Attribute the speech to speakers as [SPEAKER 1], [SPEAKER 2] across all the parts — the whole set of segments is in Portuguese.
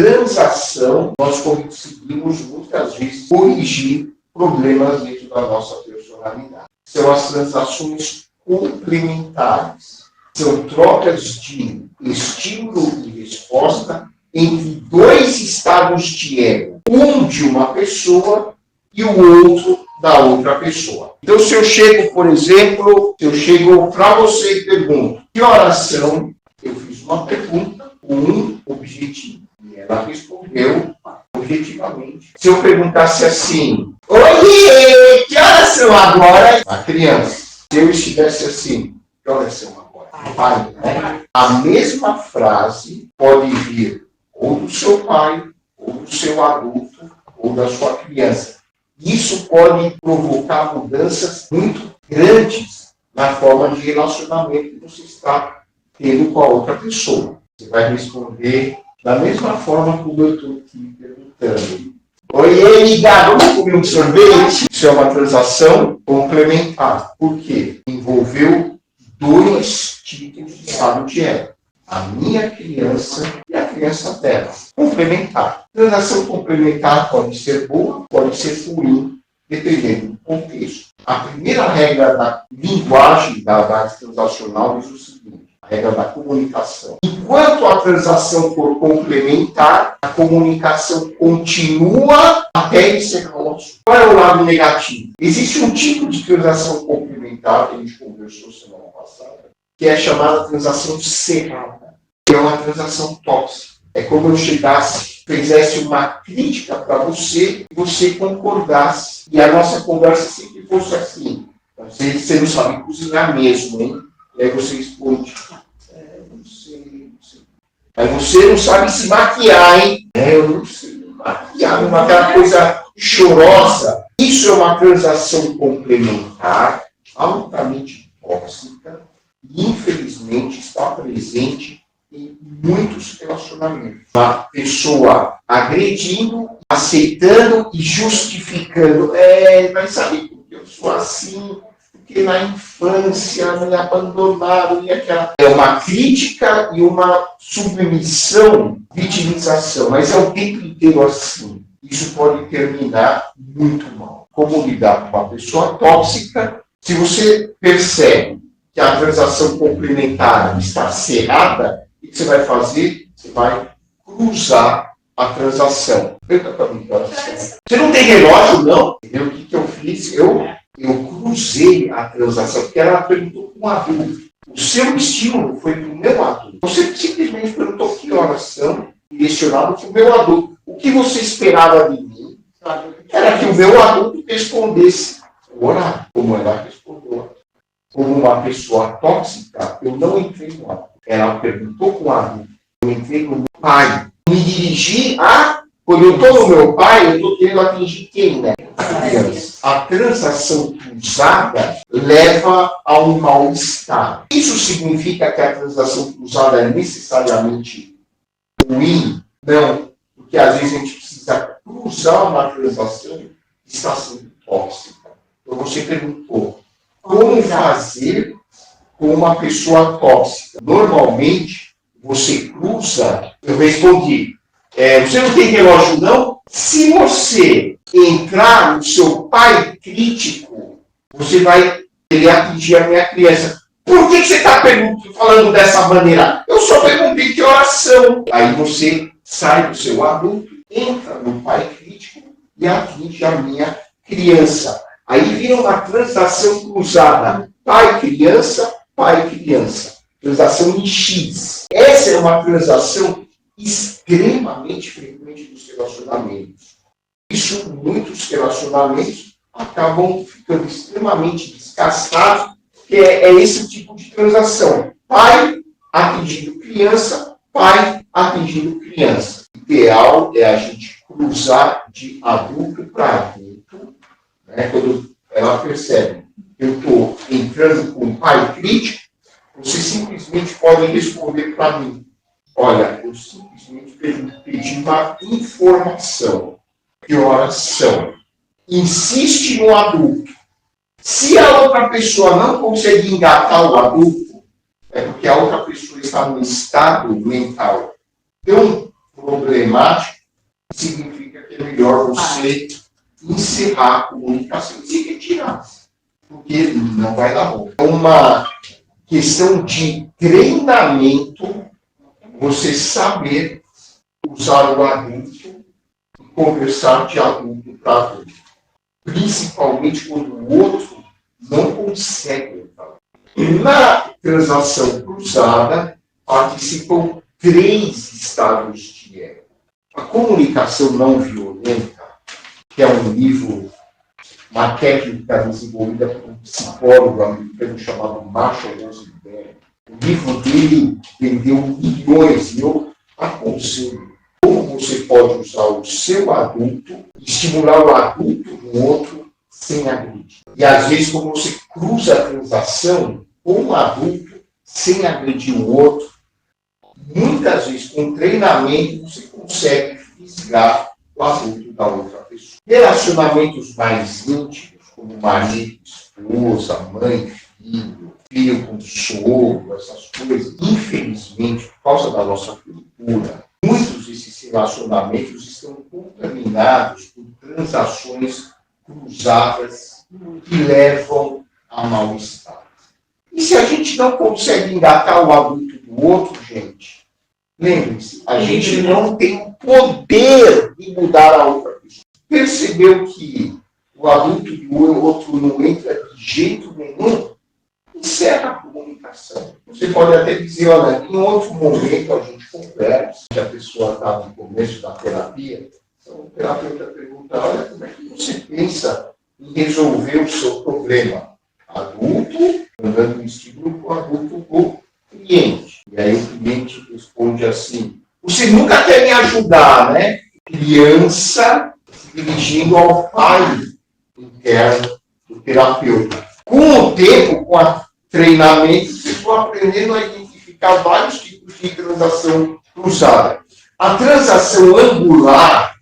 [SPEAKER 1] transação, nós conseguimos muitas vezes corrigir problemas dentro da nossa personalidade. São as transações complementares. São trocas de estímulo e resposta entre dois estados de ego. Um de uma pessoa e o outro da outra pessoa. Então, se eu chego, por exemplo, para você e pergunto, que oração? Eu fiz uma pergunta com um objetivo. E ela respondeu objetivamente. Se eu perguntasse assim, oiê, que horas são agora? A criança. Se eu estivesse assim, que horas são agora? Pai, né? A mesma frase pode vir ou do seu pai, ou do seu adulto, ou da sua criança. Isso pode provocar mudanças muito grandes na forma de relacionamento que você está tendo com a outra pessoa. Você vai responder da mesma forma como eu estou aqui perguntando. Oi, ligado, vamos comer um sorvete? Isso é uma transação complementar. Por quê? Envolveu dois tipos de estado de ego. A minha criança e a criança dela. Complementar. Transação complementar pode ser boa, pode ser ruim, dependendo do contexto. A primeira regra da linguagem da análise transacional diz o seguinte, a regra da comunicação. Enquanto a transação for complementar, a comunicação continua até encerrar o assunto. Qual é o lado negativo? Existe um tipo de transação complementar, que a gente conversou semana passada, que é chamada transação cerrada, que é uma transação tóxica. É como eu chegasse, fizesse uma crítica para você e você concordasse. E a nossa conversa sempre fosse assim. Você não sabe cozinhar mesmo, hein? E aí você responde, não sei. Aí você não sabe se maquiar, hein? Eu não sei me maquiar, aquela coisa chorosa. Isso é uma transação complementar, altamente tóxica, e infelizmente está presente em muitos relacionamentos. A pessoa agredindo, aceitando e justificando. Mas sabe por que eu sou assim? Porque na infância me abandonaram e aquela. É uma crítica e uma submissão, vitimização, mas é o tempo inteiro assim. Isso pode terminar muito mal. Como lidar com uma pessoa tóxica? Se você percebe que a transação complementar está cerrada, o que você vai fazer? Você vai cruzar a transação. Você não tem relógio, não? Entendeu? O que eu fiz? Eu cruzei a transação, porque ela perguntou para um adulto. O seu estímulo foi para o meu adulto. Você simplesmente perguntou que horas são, direcionado para o meu adulto. O que você esperava de mim era que o meu adulto respondesse o horário, como ela respondeu. Como uma pessoa tóxica, eu não entrei no adulto. Ela perguntou com o adulto. Eu entrei no meu pai. Me dirigi a... Quando eu estou no meu pai, eu estou querendo atingir quem, né? A criança. A transação cruzada leva a um mal-estar. Isso significa que a transação cruzada é necessariamente ruim? Não. Porque às vezes a gente precisa cruzar uma transação que está sendo tóxica. Então você perguntou, como fazer com uma pessoa tóxica? Normalmente, você cruza, eu respondi, você não tem relógio não? Se você entrar no seu pai crítico, você vai querer atingir a minha criança. Por que você está falando dessa maneira? Eu só perguntei que horas são. Aí você sai do seu adulto, entra no pai crítico e atinge a minha criança. Aí vira uma transação cruzada. Pai-criança, pai-criança. Transação em X. Essa é uma transação extremamente frequente nos relacionamentos. Isso, muitos relacionamentos acabam ficando extremamente desgastados, que é esse tipo de transação. Pai atingindo criança, pai atingindo criança. O ideal é a gente cruzar de adulto para adulto, né? Quando ela percebe que eu estou entrando com um pai crítico, você simplesmente pode responder para mim. Olha, eu simplesmente pedi uma informação. Que horas são? Insiste no adulto. Se a outra pessoa não consegue engatar o adulto, é porque a outra pessoa está num estado mental tão problemático, significa que é melhor você encerrar a comunicação e se retirar, porque não vai dar bom. É uma questão de treinamento, você saber usar o adulto e conversar de adulto para adulto. Principalmente quando o outro não consegue falar. Na transação cruzada, participam 3 estados de ego. A comunicação não violenta, que é um livro, uma técnica desenvolvida por um psicólogo americano chamado Marshall Rosenberg. O livro dele vendeu milhões, e eu aconselho como você pode usar o seu adulto, estimular o adulto do outro sem agredir. E às vezes como você cruza a transação com o adulto sem agredir o outro, muitas vezes com treinamento você consegue fisgar o adulto da outra pessoa. Relacionamentos mais íntimos, como marido, esposa, mãe, filho, filho com sogro, essas coisas, infelizmente, por causa da nossa cultura, muitos desses relacionamentos estão contaminados por transações cruzadas que levam a mal-estar. E se a gente não consegue engatar o adulto do outro, gente, lembre-se, a gente não tem o poder de mudar a outra pessoa. Percebeu que o adulto do outro não entra de jeito nenhum? Encerra a comunicação. Você pode até dizer, olha, em outro momento a gente conversa, se a pessoa está no começo da terapia, então o terapeuta pergunta, olha, como é que você pensa em resolver o seu problema? Adulto, mandando um estímulo para o adulto do cliente. E aí o cliente responde assim, você nunca quer me ajudar, né? Criança se dirigindo ao pai interno do terapeuta. Com o tempo, com o treinamento, vocês vão aprendendo a identificar vários tipos de transação cruzada. A transação angular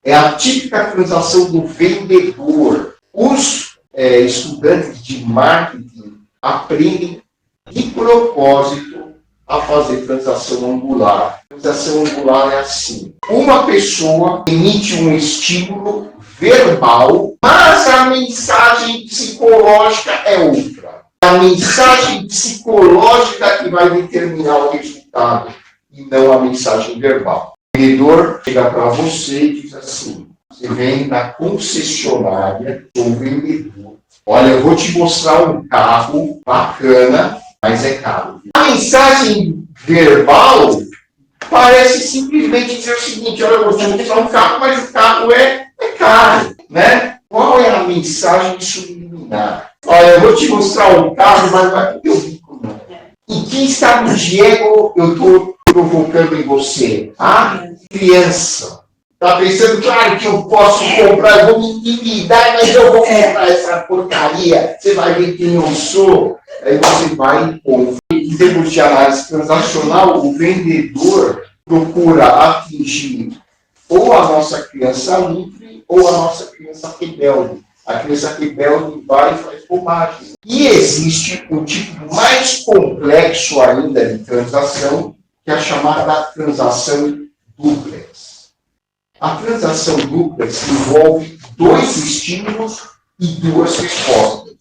[SPEAKER 1] é a típica transação do vendedor. Os estudantes de marketing aprendem de propósito a fazer transação angular. A transação angular é assim. Uma pessoa emite um estímulo verbal, mas a mensagem psicológica é outra. A mensagem psicológica que vai determinar o resultado e não a mensagem verbal. O vendedor chega para você e diz assim, você vem na concessionária, sou vendedor. Olha, eu vou te mostrar um carro bacana, mas é caro. A mensagem verbal parece simplesmente dizer o seguinte, olha, eu vou te mostrar um carro, mas o carro é caro, né? Qual é a mensagem subliminar? Olha, eu vou te mostrar um carro, mas não é porque eu rico, não. Em que estado de ego eu estou provocando em você? A criança. Está pensando, claro que eu posso comprar, eu vou me endividar, mas eu vou comprar essa porcaria. Você vai ver quem eu sou. Aí você vai e compra. Em termos de análise transacional, o vendedor procura atingir ou a nossa criança livre ou a nossa criança rebelde. A criança rebelde vai e faz bobagem. E existe um tipo mais complexo ainda de transação, que é a chamada transação duplex. A transação duplex envolve 2 estímulos e 2 respostas.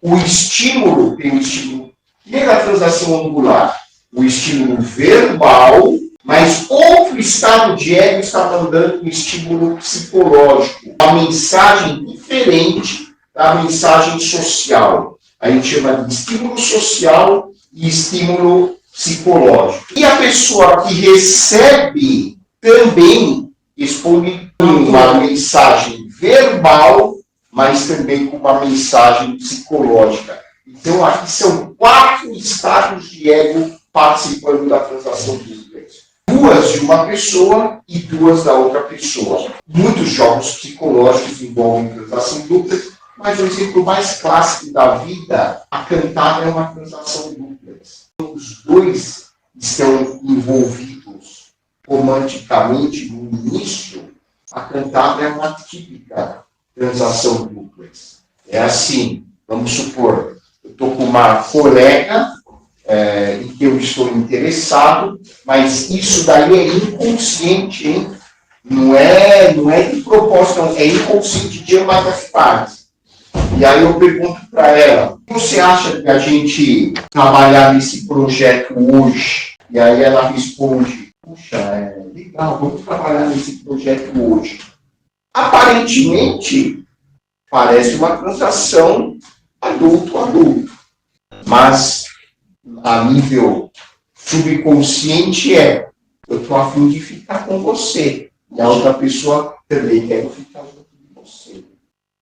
[SPEAKER 1] O estímulo tem o estímulo, primeira transação angular, o estímulo verbal, mas outro estado de ego está mandando um estímulo psicológico, uma mensagem diferente da mensagem social. A gente chama de estímulo social e estímulo psicológico. E a pessoa que recebe também responde com uma mensagem verbal, mas também com uma mensagem psicológica. Então, aqui são 4 estados de ego participando da transação duplex. 2 de uma pessoa e 2 da outra pessoa. Muitos jogos psicológicos envolvem transação duplex, mas o exemplo mais clássico da vida, a cantada é uma transação duplex. Os 2 estão envolvidos romanticamente no início, a cantada é uma típica transação duplex. É assim, vamos supor, eu estou com uma colega em que eu estou interessado, mas isso daí é inconsciente, hein? Não é de propósito, não, é inconsciente de ambas as partes. E aí eu pergunto para ela, o que você acha de a gente trabalhar nesse projeto hoje? E aí ela responde, puxa, legal, vamos trabalhar nesse projeto hoje. Aparentemente, parece uma transação adulto-adulto, mas a nível subconsciente eu estou a fim de ficar com você, e a outra pessoa também quer ficar junto de você.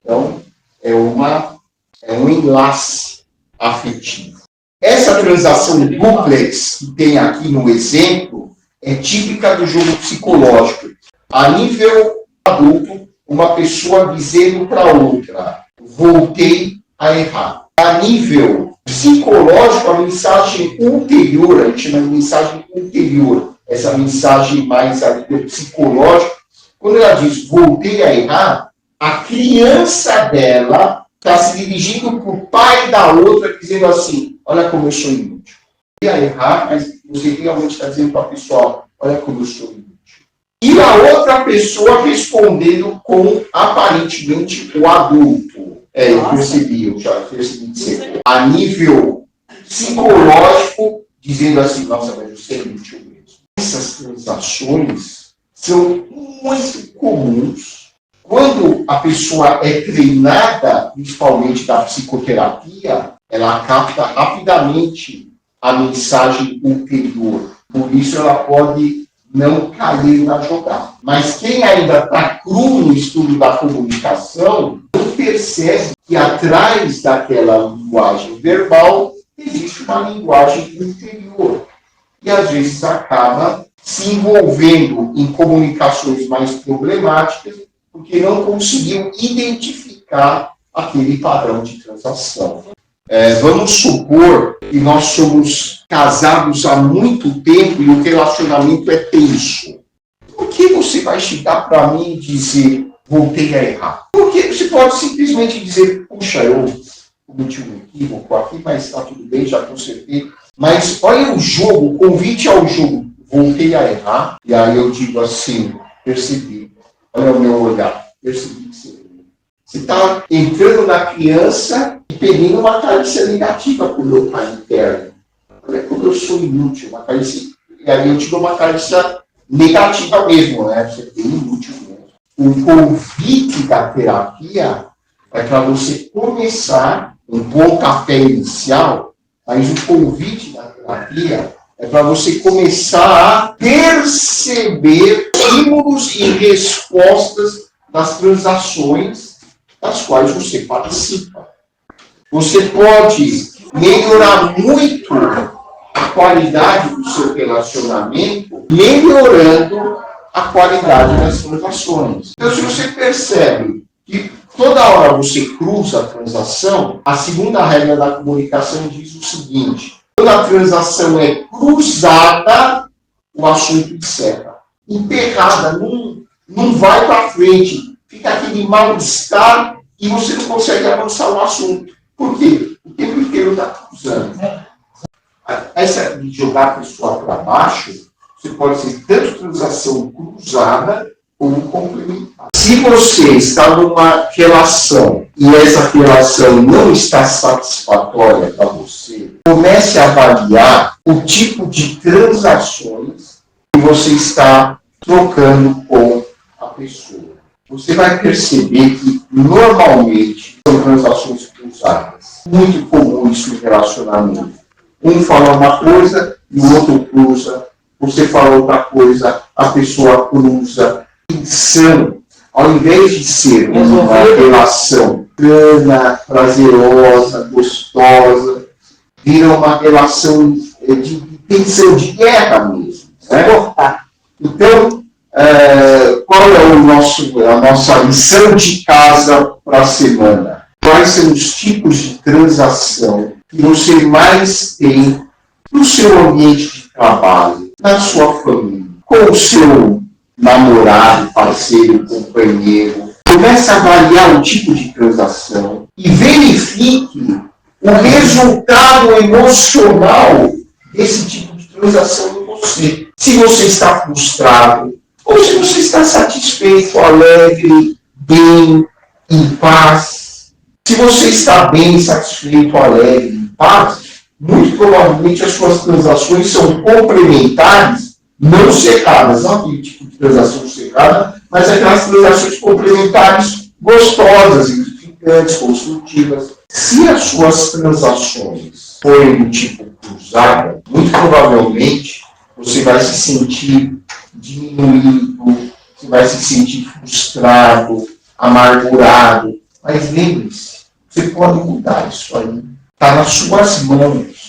[SPEAKER 1] Então, é um enlace afetivo. Essa transação duplex que tem aqui no exemplo é típica do jogo psicológico. A nível adulto, uma pessoa dizendo para outra, voltei a errar. A nível psicológico, a mensagem ulterior, a gente chama de mensagem ulterior, essa mensagem mais a nível psicológico, quando ela diz voltei a errar, a criança dela está se dirigindo para o pai da outra, dizendo assim, olha como eu sou inútil. Voltei a errar, mas você realmente está dizendo para a pessoa, olha como eu sou inútil. E a outra pessoa respondendo com, aparentemente, o adulto. Eu percebi, eu já percebi dizer. A nível psicológico, dizendo assim, nossa, mas você é inútil mesmo. Essas transações são muito comuns. Quando a pessoa é treinada, principalmente da psicoterapia, ela capta rapidamente a mensagem ulterior. Por isso ela pode não cair na jogada. Mas quem ainda está cru no estudo da comunicação, não percebe que atrás daquela linguagem verbal existe uma linguagem interior. E às vezes acaba se envolvendo em comunicações mais problemáticas porque não conseguiu identificar aquele padrão de transação. Vamos supor que nós somos casados há muito tempo e o relacionamento é tenso. Por que você vai chegar para mim e dizer, voltei a errar? Porque você pode simplesmente dizer, puxa, eu cometi um equívoco aqui, mas está tudo bem, já consertei. Mas olha o jogo, o convite ao jogo, voltei a errar. E aí eu digo assim, percebi, olha o meu olhar, percebi que você está entrando na criança e pedindo uma carícia negativa para o meu pai interno. Olha como eu sou inútil, uma carícia. E aí eu te dou uma carícia negativa mesmo, né? Você é inútil mesmo. O convite da terapia é para você começar um pontapé inicial, mas o convite da terapia é para você começar a perceber estímulos e respostas das transações das quais você participa. Você pode melhorar muito a qualidade do seu relacionamento, melhorando a qualidade das transações. Então, se você percebe que toda hora você cruza a transação, a segunda regra da comunicação diz o seguinte, quando a transação é cruzada, o assunto encerra. Emperrada, não vai para frente, fica aquele mal-estar e você não consegue avançar o assunto. Por quê? O tempo inteiro está cruzando. Essa de jogar a pessoa para baixo, você pode ser tanto transação cruzada como complementar. Se você está numa relação e essa relação não está satisfatória para você, comece a avaliar o tipo de transações que você está trocando com a pessoa. Você vai perceber que, normalmente, são transações cruzadas. Muito comum isso em relacionamento. Um fala uma coisa e o outro cruza. Você fala outra coisa, a pessoa cruza. Insano. Ao invés de ser uma relação plana, prazerosa, gostosa, vira uma relação de tensão, de guerra mesmo. Né? Então, qual é a nossa lição de casa para a semana? Quais são os tipos de transação que você mais tem no seu ambiente de trabalho, na sua família, com o seu namorado, parceiro, companheiro? Comece a avaliar o tipo de transação e verifique o resultado emocional desse tipo de transação em você. Se você está frustrado, ou se você está satisfeito, alegre, bem, em paz. Se você está bem, satisfeito, alegre, em paz, muito provavelmente as suas transações são complementares, não cerradas, não aquele tipo de transação cerrada, mas aquelas transações complementares gostosas, edificantes, construtivas. Se as suas transações forem do tipo cruzada, muito provavelmente você vai se sentir diminuído, você vai se sentir frustrado, amargurado. Mas lembre-se, você pode mudar isso aí. Está nas suas mãos.